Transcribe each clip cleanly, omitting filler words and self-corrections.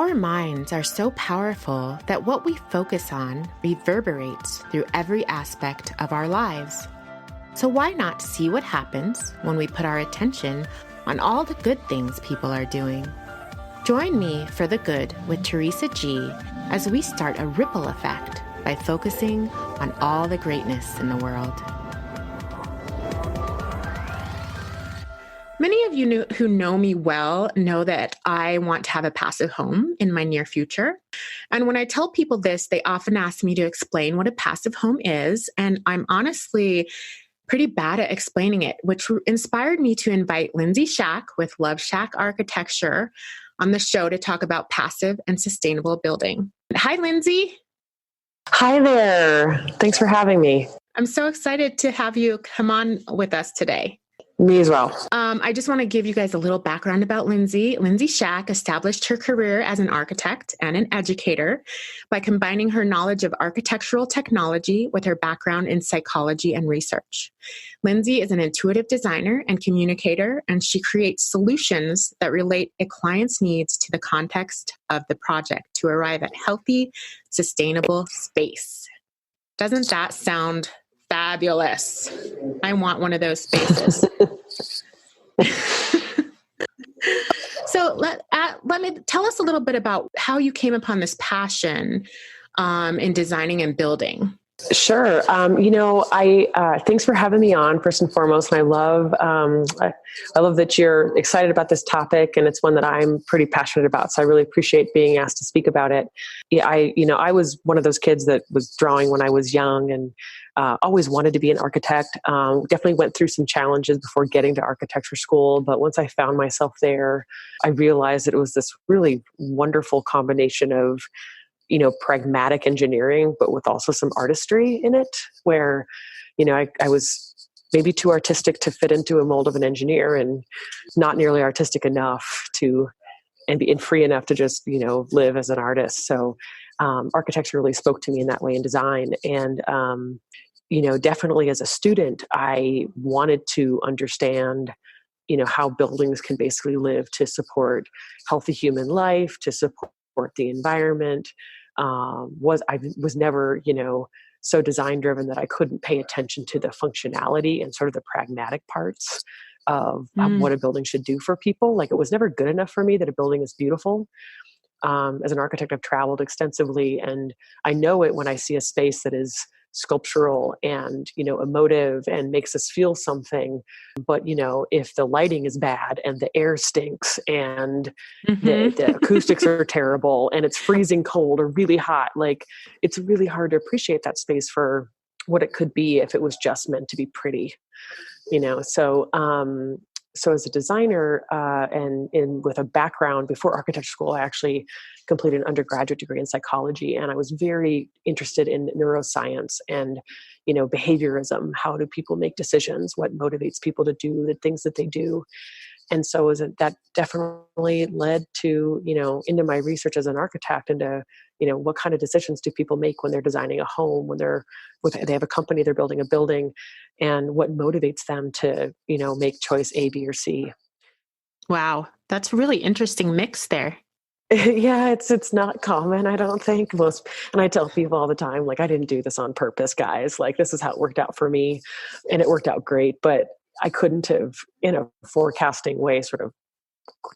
Our minds are so powerful that what we focus on reverberates through every aspect of our lives. So why not see what happens when we put our attention on all the good things people are doing? Join me for the good with Teresa G as we start a ripple effect by focusing on all the greatness in the world. Many of you who know me well know that I want to have a passive home in my near future. And when I tell people this, they often ask me to explain what a passive home is. And I'm honestly pretty bad at explaining it, which inspired me to invite Lindsay Schack with Love Schack Architecture on the show to talk about passive and sustainable building. Hi, Lindsay. Hi there. Thanks for having me. I'm so excited to have you come on with us today. Me as well. I just want to give you guys a little background about Lindsay. Lindsay Schack established her career as an architect and an educator by combining her knowledge of architectural technology with her background in psychology and research. Lindsay is an intuitive designer and communicator, and she creates solutions that relate a client's needs to the context of the project to arrive at healthy, sustainable space. Doesn't that sound fabulous? I want one of those spaces. So let me tell us a little bit about how you came upon this passion in designing and building. Sure. Thanks for having me on first and foremost. And I love that you're excited about this topic, and it's one that I'm pretty passionate about. So I really appreciate being asked to speak about it. Yeah, I was one of those kids that was drawing when I was young, and always wanted to be an architect. Definitely went through some challenges before getting to architecture school, but once I found myself there, I realized that it was this really wonderful combination of pragmatic engineering, but with also some artistry in it, where, I was maybe too artistic to fit into a mold of an engineer and not nearly artistic enough and be free enough to just, live as an artist. So architecture really spoke to me in that way in design. And, definitely as a student, I wanted to understand how buildings can basically live to support healthy human life, to support the environment. I was never, so design driven that I couldn't pay attention to the functionality and sort of the pragmatic parts of what a building should do for people. Like, it was never good enough for me that a building is beautiful. As an architect, I've traveled extensively, and I know it when I see a space that is sculptural and, emotive and makes us feel something. But, if the lighting is bad and the air stinks and the acoustics are terrible and it's freezing cold or really hot, like, it's really hard to appreciate that space for what it could be if it was just meant to be pretty, So as a designer and with a background before architecture school, I actually completed an undergraduate degree in psychology, and I was very interested in neuroscience and, behaviorism. How do people make decisions? What motivates people to do the things that they do? And so that definitely led to, into my research as an architect, into, what kind of decisions do people make when they're designing a home, when they have a company, they're building a building, and what motivates them to, make choice A, B, or C. Wow. That's a really interesting mix there. Yeah, it's not common, I don't think. And I tell people all the time, like, I didn't do this on purpose, guys. Like, this is how it worked out for me, and it worked out great. But I couldn't have, in a forecasting way, sort of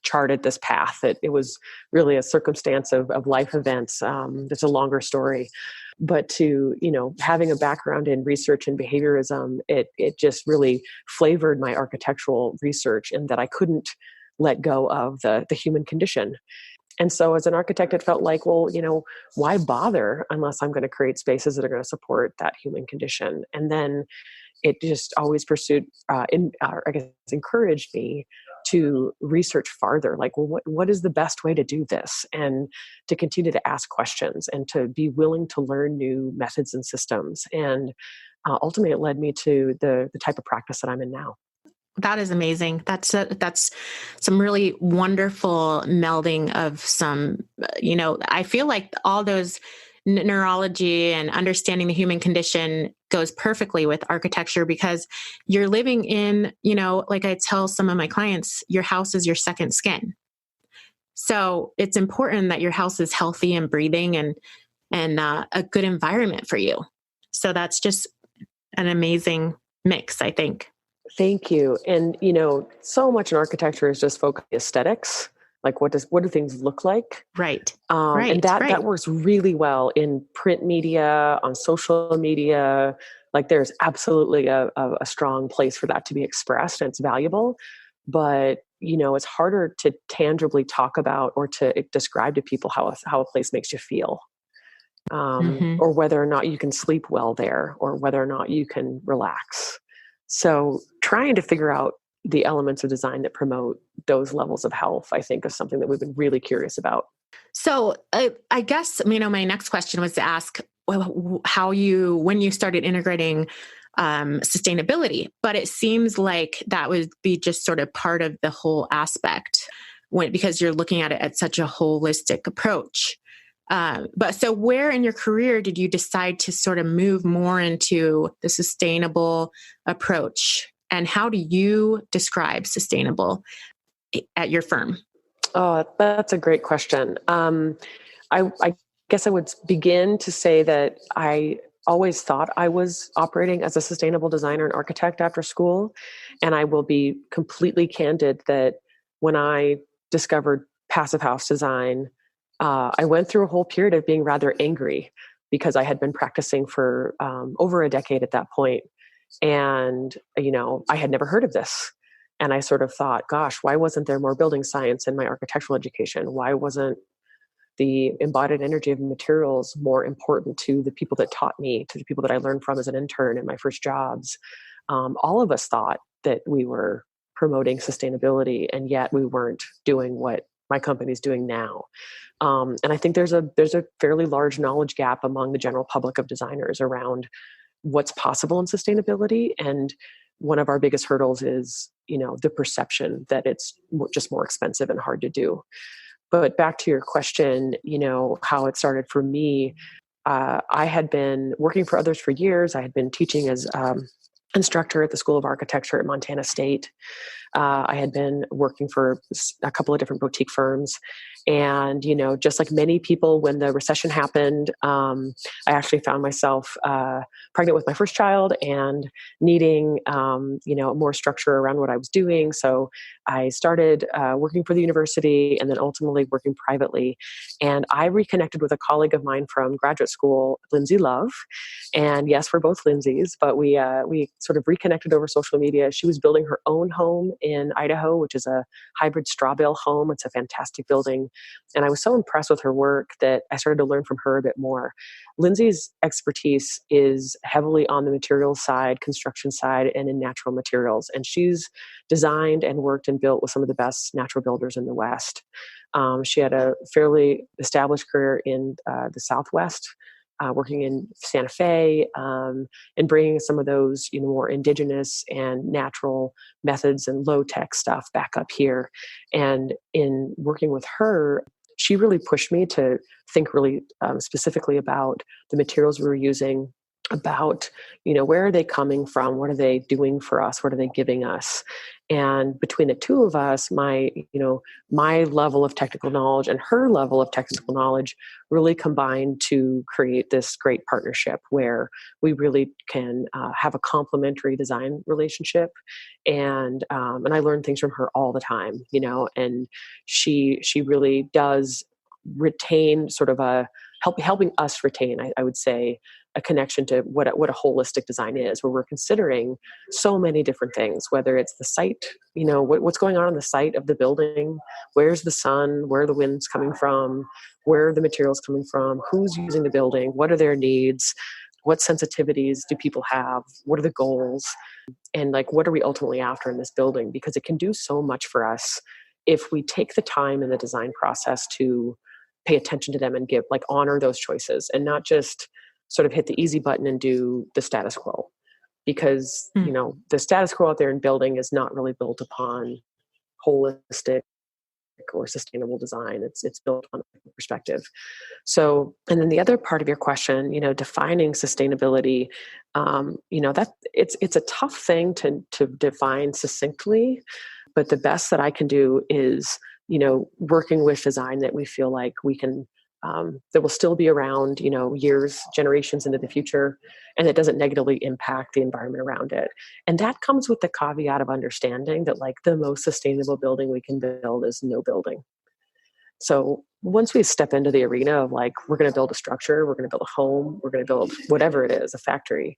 charted this path. That it was really a circumstance of life events. It's a longer story, but to, having a background in research and behaviorism, it just really flavored my architectural research, and that I couldn't let go of the human condition. And so as an architect, it felt like, well, why bother unless I'm going to create spaces that are going to support that human condition? And then it just always encouraged me to research farther. Like, well, what is the best way to do this? And to continue to ask questions and to be willing to learn new methods and systems. And ultimately, it led me to the type of practice that I'm in now. That is amazing. That's some really wonderful melding of some, I feel like all those neurology and understanding the human condition goes perfectly with architecture, because you're living in, like I tell some of my clients, your house is your second skin. So it's important that your house is healthy and breathing and a good environment for you. So that's just an amazing mix, I think. Thank you. And, so much in architecture is just focused on aesthetics. Like what do things look like? Right. And Right. that Right. works really well in print media, on social media. Like there's absolutely a strong place for that to be expressed, and it's valuable. But, it's harder to tangibly talk about or to describe to people how a place makes you feel. Mm-hmm. Or whether or not you can sleep well there, or whether or not you can relax. So trying to figure out the elements of design that promote those levels of health, I think, is something that we've been really curious about. So I guess, my next question was to ask when you started integrating sustainability, but it seems like that would be just sort of part of the whole aspect because you're looking at it at such a holistic approach. But so where in your career did you decide to sort of move more into the sustainable approach? And how do you describe sustainable at your firm? Oh, that's a great question. I guess I would begin to say that I always thought I was operating as a sustainable designer and architect after school. And I will be completely candid that when I discovered passive house design, I went through a whole period of being rather angry because I had been practicing for over a decade at that point. And, I had never heard of this. And I sort of thought, gosh, why wasn't there more building science in my architectural education? Why wasn't the embodied energy of materials more important to the people that taught me, to the people that I learned from as an intern in my first jobs? All of us thought that we were promoting sustainability, and yet we weren't doing what my company's doing now. And I think there's a fairly large knowledge gap among the general public of designers around what's possible in sustainability. And one of our biggest hurdles is, the perception that it's just more expensive and hard to do. But back to your question, how it started for me, I had been working for others for years. I had been teaching as instructor at the School of Architecture at Montana State. I had been working for a couple of different boutique firms. And, just like many people, when the recession happened, I actually found myself pregnant with my first child and needing, more structure around what I was doing. So I started working for the university and then ultimately working privately. And I reconnected with a colleague of mine from graduate school, Lindsey Love. And yes, we're both Lindsays, but we sort of reconnected over social media. She was building her own home in Idaho, which is a hybrid straw bale home. It's a fantastic building. And I was so impressed with her work that I started to learn from her a bit more. Lindsay's expertise is heavily on the materials side, construction side, and in natural materials. And she's designed and worked and built with some of the best natural builders in the West. She had a fairly established career in the Southwest, working in Santa Fe, and bringing some of those, more indigenous and natural methods and low tech stuff back up here. And in working with her, she really pushed me to think really specifically about the materials we were using, about where are they coming from, what are they doing for us, what are they giving us. And between the two of us, my level of technical knowledge and her level of technical knowledge really combined to create this great partnership where we really can have a complementary design relationship. And I learn things from her all the time, and she really does retain sort of helping us retain, I would say, a connection to what a holistic design is, where we're considering so many different things, whether it's the site, what's going on the site of the building, where's the sun, where are the winds coming from, where are the materials coming from, who's using the building, what are their needs, what sensitivities do people have, what are the goals, and what are we ultimately after in this building, because it can do so much for us if we take the time in the design process to pay attention to them and honor those choices and not just sort of hit the easy button and do the status quo, because the status quo out there in building is not really built upon holistic or sustainable design. It's built on a perspective. So, and then the other part of your question, defining sustainability, that it's a tough thing to define succinctly, but the best that I can do is working with design that we feel like we can, that will still be around, years, generations into the future, and it doesn't negatively impact the environment around it. And that comes with the caveat of understanding that like the most sustainable building we can build is no building. So once we step into the arena of like, we're going to build a structure, we're going to build a home, we're going to build whatever it is, a factory,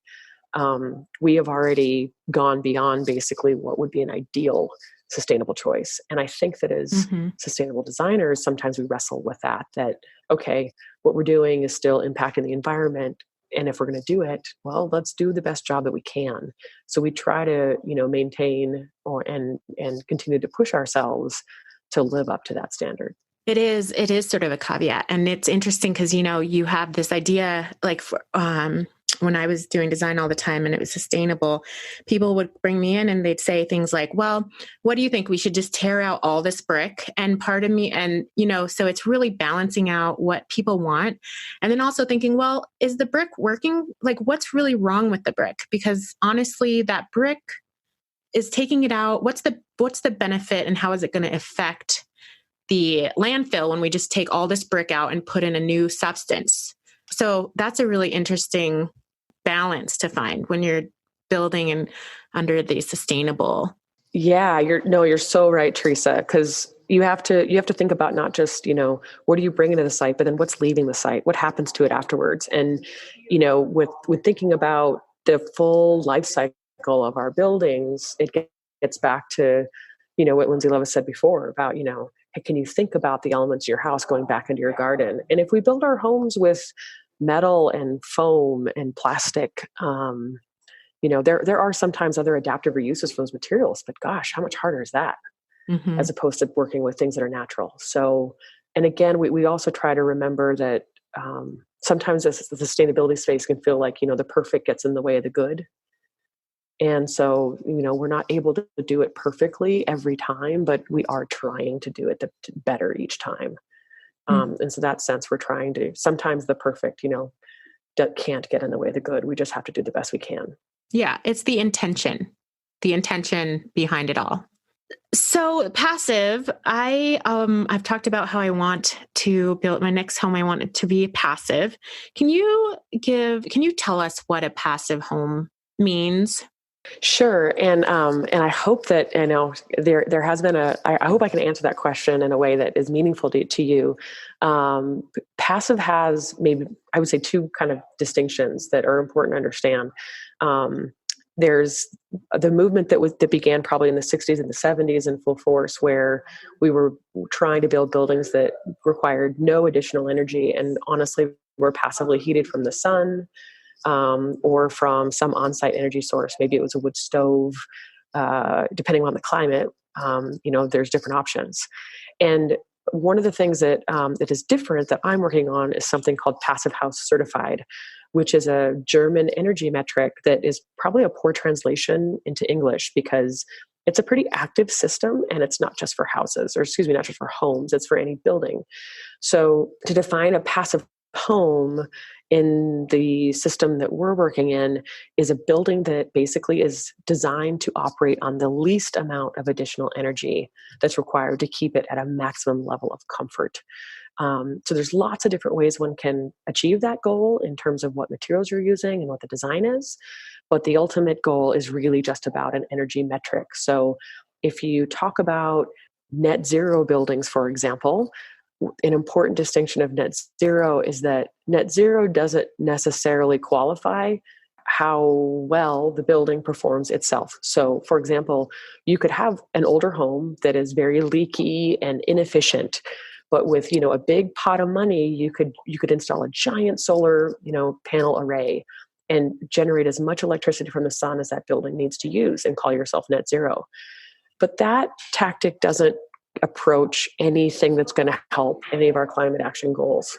we have already gone beyond basically what would be an ideal sustainable choice. And I think that as sustainable designers, sometimes we wrestle with that, okay, what we're doing is still impacting the environment. And if we're going to do it, well, let's do the best job that we can. So we try to, maintain and continue to push ourselves to live up to that standard. It is sort of a caveat. And it's interesting because, you have this idea, like when I was doing design all the time and it was sustainable, people would bring me in and they'd say things like, well, what do you think? We should just tear out all this brick. And part of me, and, so it's really balancing out what people want. And then also thinking, well, is the brick working? Like, what's really wrong with the brick? Because honestly, that brick is taking it out. What's the benefit and how is it going to affect the landfill when we just take all this brick out and put in a new substance? So that's a really interesting balance to find when you're building and under the sustainable. Yeah, you're so right, Teresa, because you have to think about not just, what are you bringing to the site, but then what's leaving the site? What happens to it afterwards? And, with thinking about the full life cycle of our buildings, it gets back to, what Lindsey Love has said before about, hey, can you think about the elements of your house going back into your garden? And if we build our homes with metal and foam and plastic, there are sometimes other adaptive reuses for those materials, but gosh, how much harder is that as opposed to working with things that are natural? So, and again, we also try to remember that sometimes the sustainability space can feel like, the perfect gets in the way of the good. And so, we're not able to do it perfectly every time, but we are trying to do it better each time. And so that sense, we're trying to, sometimes the perfect, can't get in the way of the good. We just have to do the best we can. Yeah. It's the intention behind it all. So passive, I've talked about how I want to build my next home. I want it to be passive. Can you tell us what a passive home means? Sure. And I hope that, there has been I hope I can answer that question in a way that is meaningful to you. Passive has maybe, I would say, two kind of distinctions that are important to understand. There's the movement that began probably in the 60s and the 70s in full force, where we were trying to build buildings that required no additional energy and honestly were passively heated from the sun, or from some on-site energy source. Maybe it was a wood stove, depending on the climate. There's different options. And one of the things that is different that I'm working on is something called Passive House Certified, which is a German energy metric that is probably a poor translation into English because it's a pretty active system and it's not just for houses, not just for homes, it's for any building. So to define a passive home in the system that we're working in is a building that basically is designed to operate on the least amount of additional energy that's required to keep it at a maximum level of comfort. So there's lots of different ways one can achieve that goal in terms of what materials you're using and what the design is. But the ultimate goal is really just about an energy metric. So if you talk about net zero buildings, for example, an important distinction of net zero is that net zero doesn't necessarily qualify how well the building performs itself. So, for example, you could have an older home that is very leaky and inefficient, but with, a big pot of money, you could install a giant solar, panel array and generate as much electricity from the sun as that building needs to use and call yourself net zero. But that tactic doesn't approach anything that's going to help any of our climate action goals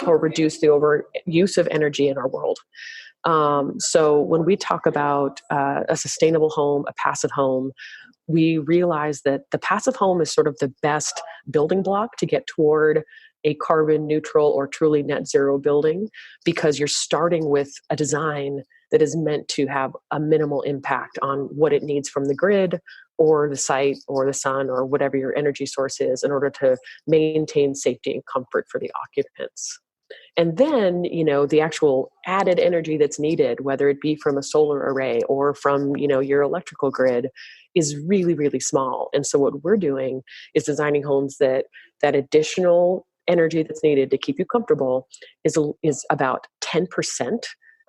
or reduce the overuse of energy in our world. So when we talk about a sustainable home, a passive home, we realize that the passive home is sort of the best building block to get toward a carbon neutral or truly net zero building, because you're starting with a design that is meant to have a minimal impact on what it needs from the grid or the site or the sun or whatever your energy source is in order to maintain safety and comfort for the occupants. And then, the actual added energy that's needed, whether it be from a solar array or from, your electrical grid, is really, really small. And so what we're doing is designing homes that additional energy that's needed to keep you comfortable is about 10%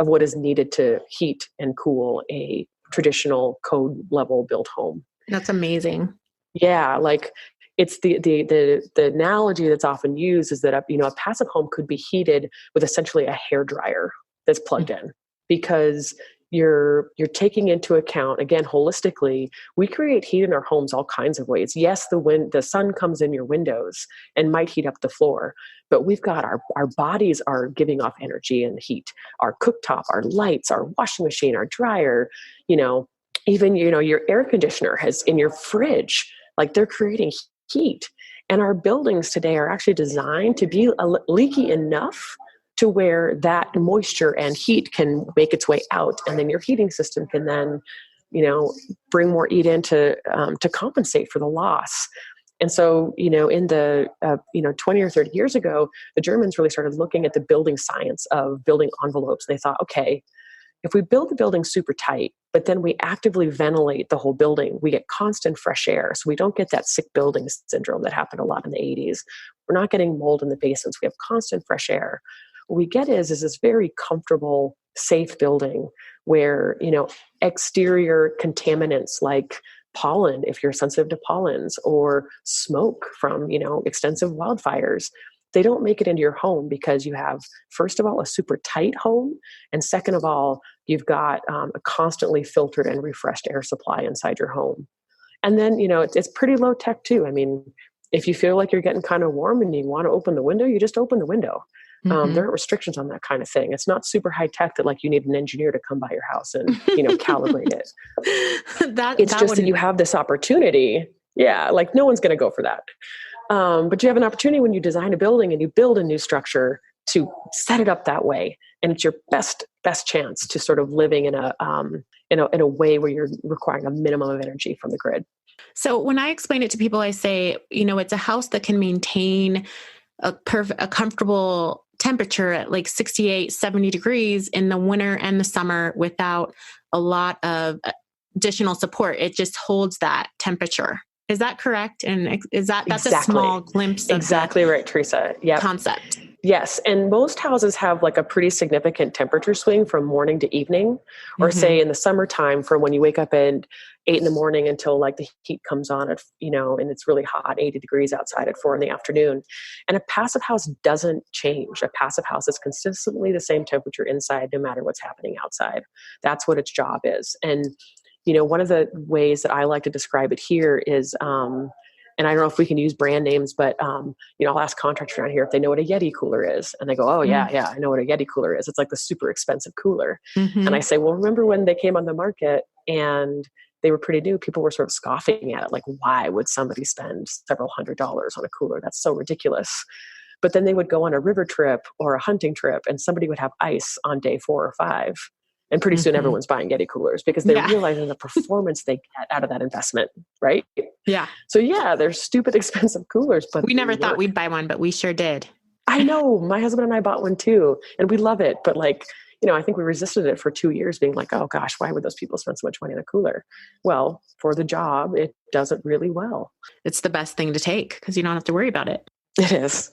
of what is needed to heat and cool a traditional code level built home. That's amazing. Yeah, like it's the analogy that's often used is that a passive home could be heated with essentially a hairdryer that's plugged in, because you're taking into account, again, holistically, we create heat in our homes all kinds of ways. Yes, the sun comes in your windows and might heat up the floor, but we've got our bodies are giving off energy and heat. Our cooktop, our lights, our washing machine, our dryer, even your air conditioner has in your fridge, like they're creating heat. And our buildings today are actually designed to be leaky enough to where that moisture and heat can make its way out. And then your heating system can then, bring more heat in to compensate for the loss. And so, in the, 20 or 30 years ago, the Germans really started looking at the building science of building envelopes. They thought, okay, if we build the building super tight, but then we actively ventilate the whole building, we get constant fresh air. So we don't get that sick building syndrome that happened a lot in the 80s. We're not getting mold in the basements. We have constant fresh air. What we get is this very comfortable, safe building where, exterior contaminants like pollen, if you're sensitive to pollens, or smoke from, extensive wildfires, they don't make it into your home because you have, first of all, a super tight home. And second of all, you've got a constantly filtered and refreshed air supply inside your home. And then, it's pretty low tech too. I mean, if you feel like you're getting kind of warm and you want to open the window, you just open the window. Mm-hmm. There are restrictions on that kind of thing. It's not super high tech that like you need an engineer to come by your house and, calibrate it. It's just that you have this opportunity. Yeah. Like no one's going to go for that. But you have an opportunity when you design a building and you build a new structure to set it up that way. And it's your best chance to sort of living in a way where you're requiring a minimum of energy from the grid. So when I explain it to people, I say, it's a house that can maintain a comfortable temperature at like 68, 70 degrees in the winter and the summer without a lot of additional support. It just holds that temperature. Is that correct? And that's exactly a small glimpse of exactly right, Teresa. Yeah. Concept. Yes. And most houses have like a pretty significant temperature swing from morning to evening, or say in the summertime from when you wake up at 8 a.m. until like the heat comes on at, and it's really hot, 80 degrees outside at 4 p.m. And a passive house doesn't change. A passive house is consistently the same temperature inside, no matter what's happening outside. That's what its job is. And one of the ways that I like to describe it here is, and I don't know if we can use brand names, but, I'll ask contractors around here if they know what a Yeti cooler is. And they go, oh yeah, I know what a Yeti cooler is. It's like the super expensive cooler. And I say, well, remember when they came on the market and they were pretty new, people were sort of scoffing at it. Like, why would somebody spend several $100s on a cooler? That's so ridiculous. But then they would go on a river trip or a hunting trip and somebody would have ice on day 4 or 5. And pretty soon everyone's buying Yeti coolers because they're realizing the performance they get out of that investment, right? Yeah. So they're stupid expensive coolers, but we never thought we'd buy one, but we sure did. I know. My husband and I bought one too, and we love it. But I think we resisted it for 2 years being like, oh gosh, why would those people spend so much money on a cooler? Well, for the job, it does it really well. It's the best thing to take because you don't have to worry about it. It is.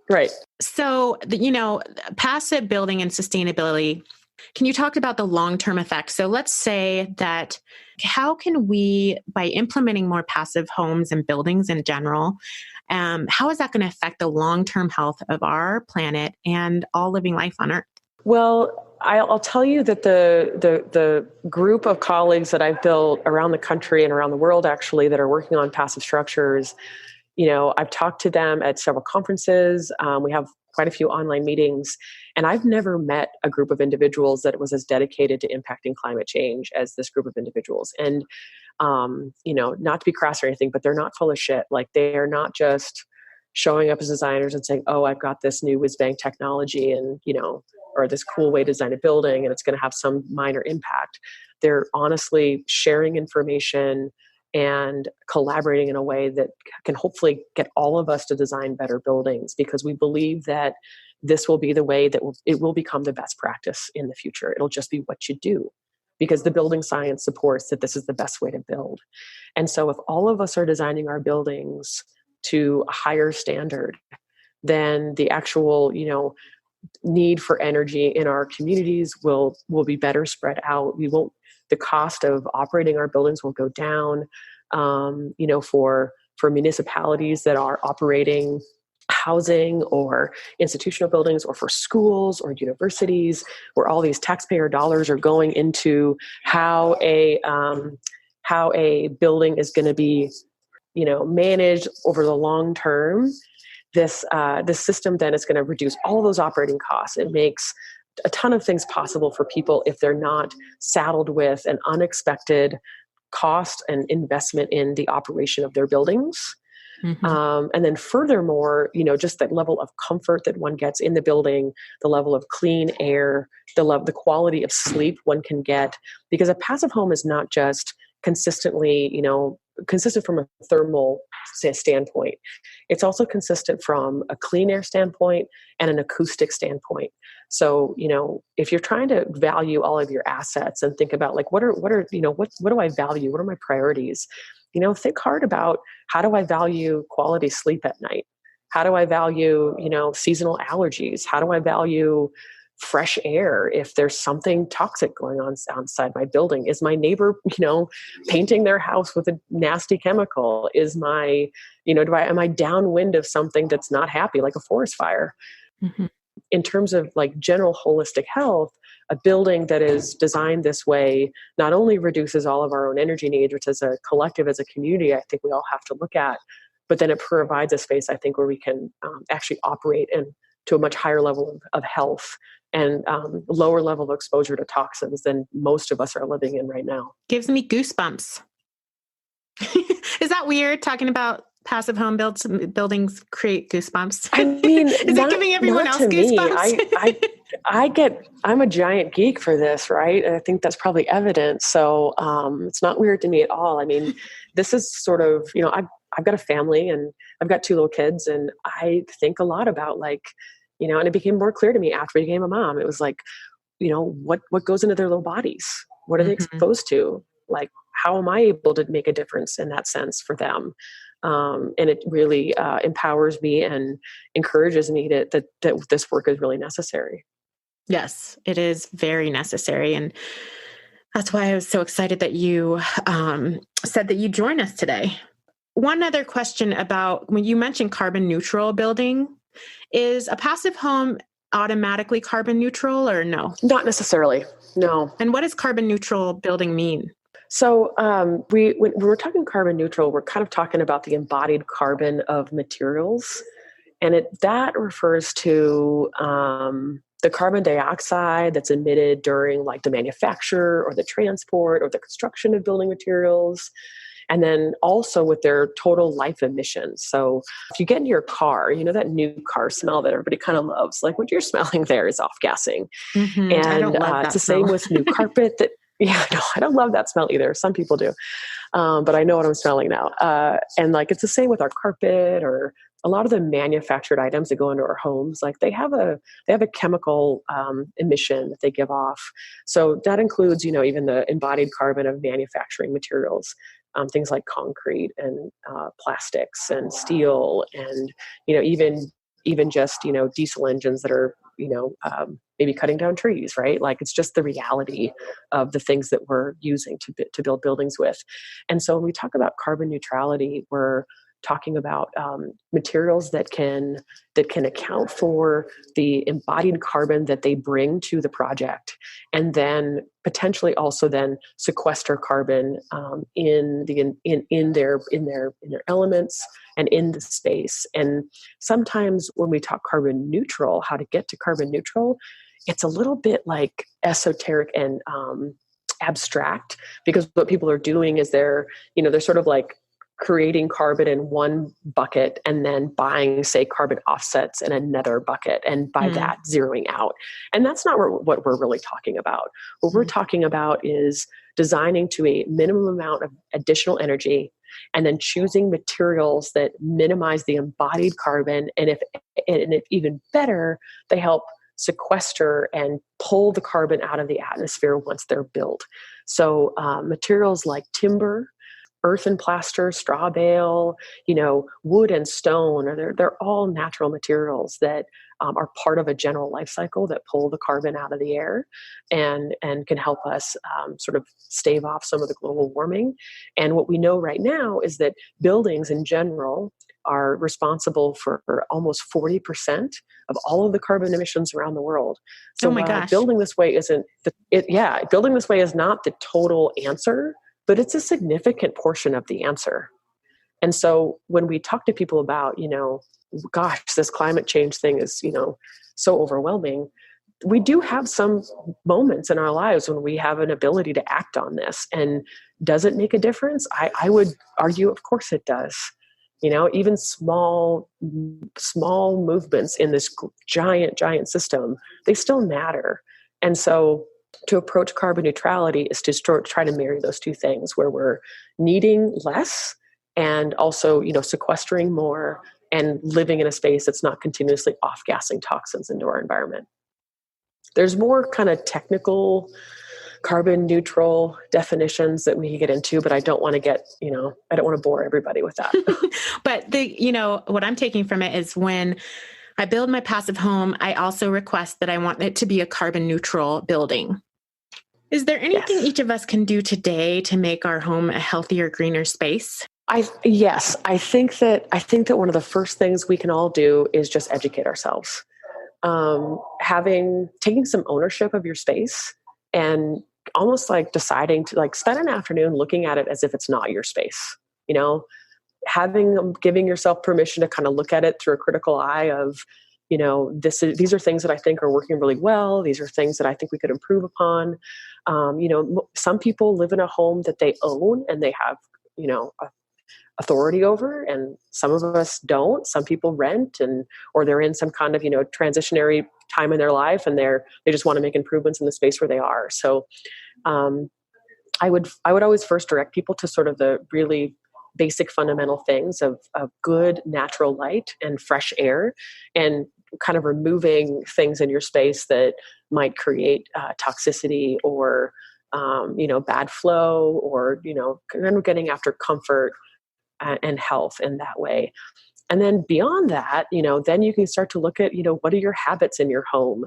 Right. So, passive building and sustainability. Can you talk about the long-term effects? So let's say that how can we, by implementing more passive homes and buildings in general, how is that going to affect the long-term health of our planet and all living life on Earth? Well, I'll tell you that the group of colleagues that I've built around the country and around the world, actually, that are working on passive structures, I've talked to them at several conferences. We have quite a few online meetings, and I've never met a group of individuals that was as dedicated to impacting climate change as this group of individuals. And, not to be crass or anything, but they're not full of shit. Like they're not just showing up as designers and saying, oh, I've got this new whiz bang technology and, or this cool way to design a building and it's going to have some minor impact. They're honestly sharing information and collaborating in a way that can hopefully get all of us to design better buildings, because we believe that this will be the way that it will become the best practice in the future. It'll just be what you do, because the building science supports that this is the best way to build. And so if all of us are designing our buildings to a higher standard, then the actual, need for energy in our communities will be better spread out. The cost of operating our buildings will go down. For municipalities that are operating housing or institutional buildings, or for schools or universities, where all these taxpayer dollars are going into how a building is going to be, managed over the long term. This system then is going to reduce all those operating costs. It makes a ton of things possible for people if they're not saddled with an unexpected cost and investment in the operation of their buildings. Mm-hmm. And then furthermore, just that level of comfort that one gets in the building, the level of clean air, the quality of sleep one can get, because a passive home is not just consistently, consistent from a thermal standpoint. It's also consistent from a clean air standpoint and an acoustic standpoint. So, if you're trying to value all of your assets and think about what do I value? What are my priorities? Think hard about, how do I value quality sleep at night? How do I value, seasonal allergies? How do I value fresh air if there's something toxic going on outside my building? Is my neighbor, painting their house with a nasty chemical? Is my, am I downwind of something that's not happy, like a forest fire? Mm-hmm. In terms of general holistic health, a building that is designed this way not only reduces all of our own energy needs, which as a collective, as a community, I think we all have to look at, but then it provides a space, I think, where we can actually operate to a much higher level of health and lower level of exposure to toxins than most of us are living in right now. Gives me goosebumps. Is that weird, talking about passive home buildings create goosebumps? I mean, is it giving everyone else goosebumps? I'm a giant geek for this, right? And I think that's probably evident. So it's not weird to me at all. I mean, this is sort of, I've got a family and I've got 2 little kids, and I think a lot about and it became more clear to me after I became a mom. It was what goes into their little bodies? What are they exposed to? How am I able to make a difference in that sense for them? And it really empowers me and encourages me that this work is really necessary. Yes, it is very necessary. And that's why I was so excited that you said that you join us today. One other question about when you mentioned carbon neutral building, is a passive home automatically carbon neutral or no? Not necessarily, no. And what does carbon neutral building mean? So when we're talking carbon neutral, we're kind of talking about the embodied carbon of materials. And that refers to the carbon dioxide that's emitted during the manufacture or the transport or the construction of building materials. And then also with their total life emissions. So if you get into your car, that new car smell that everybody kind of loves, what you're smelling there is off-gassing. Mm-hmm. And I don't love that it's the smell. Same with new carpet that, no, I don't love that smell either. Some people do. But I know what I'm smelling now. And it's the same with our carpet or a lot of the manufactured items that go into our homes. They have a chemical emission that they give off. So that includes, even the embodied carbon of manufacturing materials. Things like concrete and plastics and steel and, even just, diesel engines that are, maybe cutting down trees, right? It's just the reality of the things that we're using to build buildings with. And so when we talk about carbon neutrality, we're talking about materials that can account for the embodied carbon that they bring to the project, and then potentially also then sequester carbon in their elements and in the space. And sometimes when we talk carbon neutral, how to get to carbon neutral, it's a little bit esoteric and abstract, because what people are doing is they're sort of creating carbon in one bucket and then buying, say, carbon offsets in another bucket, and by that zeroing out. And that's not what we're really talking about. What we're talking about is designing to a minimum amount of additional energy, and then choosing materials that minimize the embodied carbon. And if even better, they help sequester and pull the carbon out of the atmosphere once they're built. So materials like timber, earth and plaster, straw bale, wood and stone, they're all natural materials that are part of a general life cycle that pull the carbon out of the air and can help us sort of stave off some of the global warming. And what we know right now is that buildings in general are responsible for almost 40% of all of the carbon emissions around the world. So oh my gosh. Building this way building this way is not the total answer, but it's a significant portion of the answer. And so when we talk to people about, gosh, this climate change thing is, so overwhelming, we do have some moments in our lives when we have an ability to act on this. And does it make a difference? I would argue, of course it does. Even small movements in this giant system, they still matter. And so to approach carbon neutrality is to try to marry those two things, where we're needing less and also, sequestering more and living in a space that's not continuously off-gassing toxins into our environment. There's more kind of technical carbon neutral definitions that we can get into, but I don't want to I don't want to bore everybody with that. But what I'm taking from it is when I build my passive home, I also request that I want it to be a carbon neutral building. Is there anything each of us can do today to make our home a healthier, greener space? Yes. I think that one of the first things we can all do is just educate ourselves. Taking some ownership of your space and almost like deciding to spend an afternoon looking at it as if it's not your space, giving yourself permission to kind of look at it through a critical eye of, these are things that I think are working really well. These are things that I think we could improve upon. Some people live in a home that they own and they have, authority over, and some of us don't. Some people rent or they're in some kind of, transitionary time in their life, and they just want to make improvements in the space where they are. So I would always first direct people to sort of the really basic fundamental things of good natural light and fresh air, and kind of removing things in your space that might create toxicity or bad flow, or kind of getting after comfort and health in that way. And then beyond that, then you can start to look at, what are your habits in your home?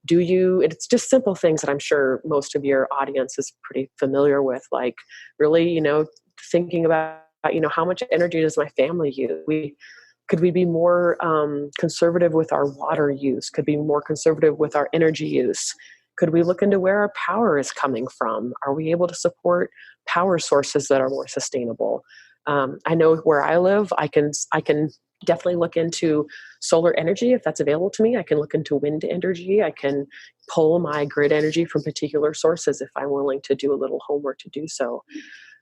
It's just simple things that I'm sure most of your audience is pretty familiar with, like really, thinking about, how much energy does my family use? Could we be more conservative with our water use? Could be more conservative with our energy use? Could we look into where our power is coming from? Are we able to support power sources that are more sustainable? I know where I live, I can definitely look into solar energy if that's available to me. I can look into wind energy. I can pull my grid energy from particular sources if I'm willing to do a little homework to do so.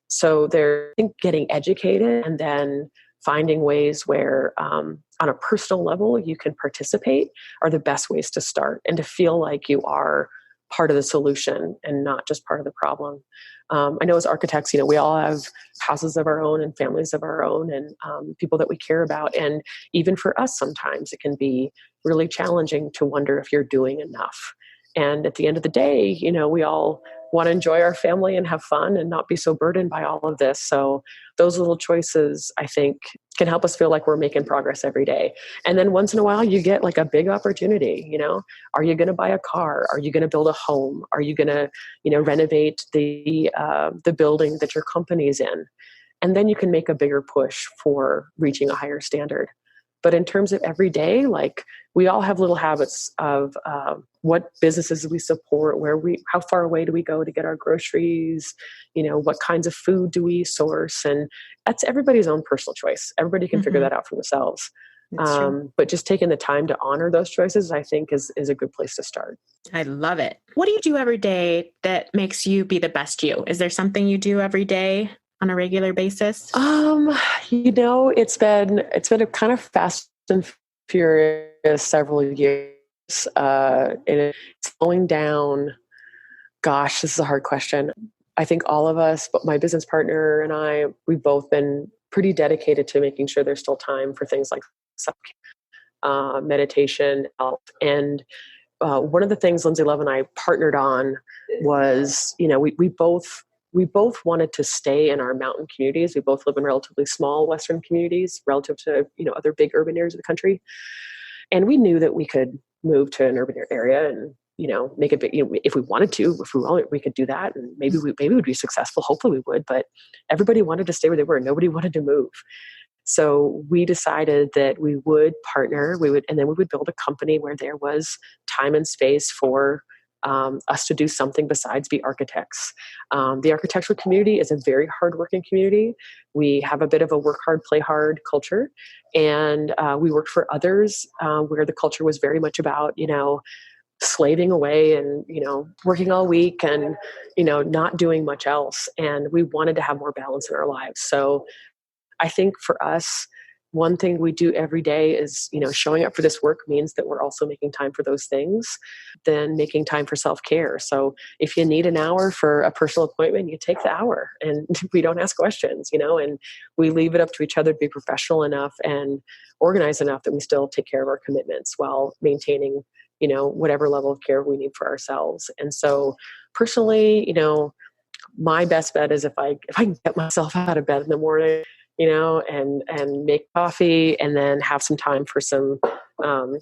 So they're getting educated, and then finding ways where on a personal level you can participate are the best ways to start, and to feel like you are part of the solution and not just part of the problem. I know as architects, we all have houses of our own and families of our own, and people that we care about. And even for us, sometimes it can be really challenging to wonder if you're doing enough. And at the end of the day, we all want to enjoy our family and have fun and not be so burdened by all of this. So those little choices, I think, can help us feel like we're making progress every day. And then once in a while, you get like a big opportunity. Are you going to buy a car? Are you going to build a home? Are you going to, renovate the building that your company's in? And then you can make a bigger push for reaching a higher standard. But in terms of every day, we all have little habits of what businesses we support, how far away do we go to get our groceries, what kinds of food do we source, and that's everybody's own personal choice. Everybody can figure that out for themselves. But just taking the time to honor those choices, I think, is a good place to start. I love it. What do you do every day that makes you be the best you? Is there something you do every day on a regular basis? It's been a kind of fast and furious several years. And it's slowing down, Gosh, this is a hard question. I think all of us, but my business partner and I, we've both been pretty dedicated to making sure there's still time for things like meditation, health. And one of the things Lindsey Love and I partnered on was, we both wanted to stay in our mountain communities. We both live in relatively small Western communities relative to, other big urban areas of the country. And we knew that we could move to an urban area and, make it big, if we wanted to, we could do that. And maybe we'd be successful. Hopefully we would, but everybody wanted to stay where they were. Nobody wanted to move. So we decided that we would partner, and then we would build a company where there was time and space for us to do something besides be architects. The architectural community is a very hardworking community. We have a bit of a work hard, play hard culture. And we worked for others where the culture was very much about, slaving away and, working all week and, not doing much else. And we wanted to have more balance in our lives. So I think for us, one thing we do every day is, showing up for this work means that we're also making time for those things, then making time for self-care. So if you need an hour for a personal appointment, you take the hour and we don't ask questions, and we leave it up to each other to be professional enough and organized enough that we still take care of our commitments while maintaining, whatever level of care we need for ourselves. And so personally, my best bet is if I can get myself out of bed in the morning, and make coffee and then have some time for some,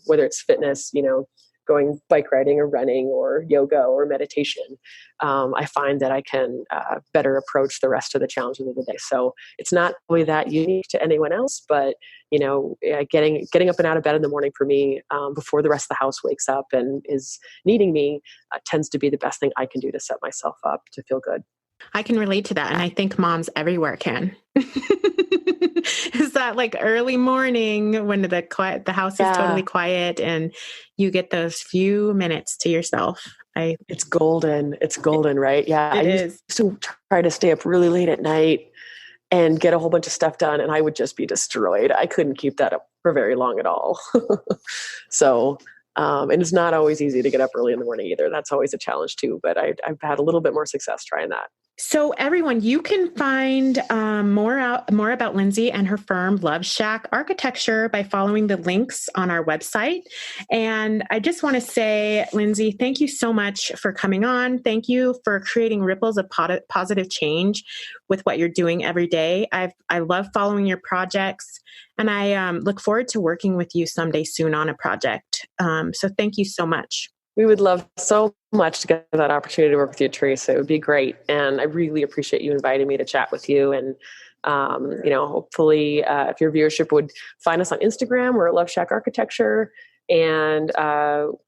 whether it's fitness, going bike riding or running or yoga or meditation, I find that I can better approach the rest of the challenges of the day. So it's not really that unique to anyone else, but, getting up and out of bed in the morning for me before the rest of the house wakes up and is needing me tends to be the best thing I can do to set myself up to feel good. I can relate to that. And I think moms everywhere can. Is that like early morning when the house is totally quiet and you get those few minutes to yourself. It's golden. It's golden, right? Yeah. I used to try to stay up really late at night and get a whole bunch of stuff done. And I would just be destroyed. I couldn't keep that up for very long at all. So, and it's not always easy to get up early in the morning either. That's always a challenge too, but I've had a little bit more success trying that. So everyone, you can find more about Lindsay and her firm, Love Schack Architecture, by following the links on our website. And I just want to say, Lindsay, thank you so much for coming on. Thank you for creating ripples of positive change with what you're doing every day. I love following your projects, and I look forward to working with you someday soon on a project. So thank you so much. We would love so much to get that opportunity to work with you, Teresa. It would be great. And I really appreciate you inviting me to chat with you. And, hopefully if your viewership would find us on Instagram, we're at Love Schack Architecture. And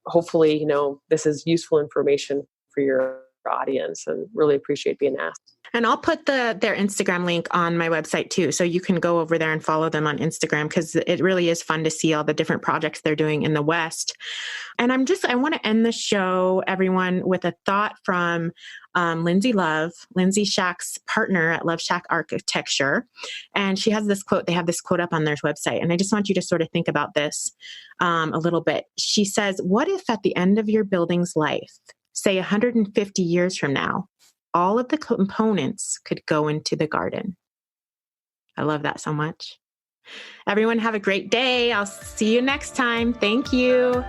hopefully, this is useful information for your audience and really appreciate being asked. And I'll put their Instagram link on my website too. So you can go over there and follow them on Instagram because it really is fun to see all the different projects they're doing in the West. And I want to end the show, everyone, with a thought from Lindsey Love, Lindsay Schack's partner at Love Schack Architecture. And she has this quote, they have this quote up on their website. And I just want you to sort of think about this a little bit. She says, what if at the end of your building's life, say 150 years from now, all of the components could go into the garden? I love that so much. Everyone have a great day. I'll see you next time. Thank you.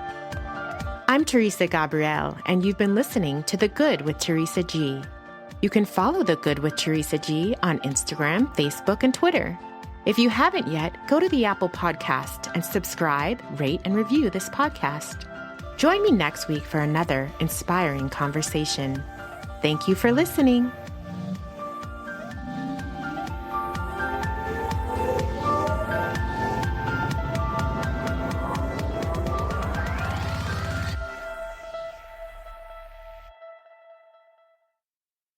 I'm Teresa Gabrielle, and you've been listening to The Good with Teresa G. You can follow The Good with Teresa G on Instagram, Facebook, and Twitter. If you haven't yet, go to the Apple Podcast and subscribe, rate, and review this podcast. Join me next week for another inspiring conversation. Thank you for listening.